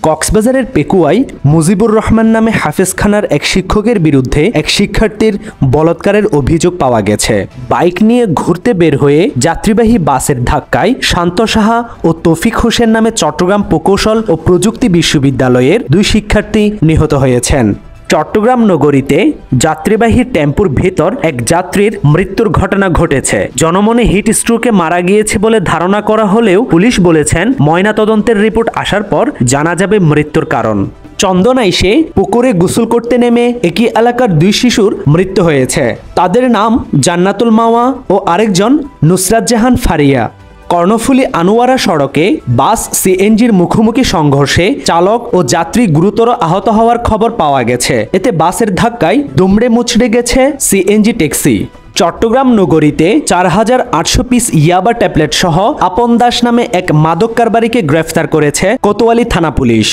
কক্সবাজারের পেকুয়ায় মুজিবুর রহমান নামে হাফেজখানার এক শিক্ষকের বিরুদ্ধে এক শিক্ষার্থীর বলাৎকারের অভিযোগ পাওয়া গেছে। বাইক নিয়ে ঘুরতে বের হয়ে যাত্রীবাহী বাসের ধাক্কায় শান্ত সাহা ও তৌফিক হোসেন নামে চট্টগ্রাম প্রকৌশল ও প্রযুক্তি বিশ্ববিদ্যালয়ের 2 শিক্ষার্থী নিহত হয়েছেন। চট্টগ্রাম নগরীতে যাত্রীবাহী টেম্পুর ভেতর এক যাত্রীর মৃত্যুর ঘটনা ঘটেছে। জনমনে হিট স্ট্রোকে মারা গিয়েছে বলে ধারণা করা হলেও পুলিশ বলেছেন ময়নাতদন্তের রিপোর্ট আসার পর জানা যাবে মৃত্যুর কারণ। চন্দনাইশে পুকুরে গোসল করতে নেমে একই এলাকার 2 শিশুর মৃত্যু হয়েছে। তাদের নাম জান্নাতুল মাওয়া ও আরেকজন নুসরাত জাহান ফারিয়া। কর্ণফুলী আনোয়ারা সড়কে বাস সিএনজির মুখোমুখি সংঘর্ষে চালক ও যাত্রী গুরুতর আহত হওয়ার খবর পাওয়া গেছে। এতে বাসের ধাক্কায় দুমড়ে মুচড়ে গেছে সিএনজি ট্যাক্সি। চট্টগ্রাম নগরীতে 4800 পিস ইয়াবা ট্যাবলেট সহ আপন দাস নামে এক মাদক কারবারিকে গ্রেফতার করেছে কোতোয়ালি থানা পুলিশ।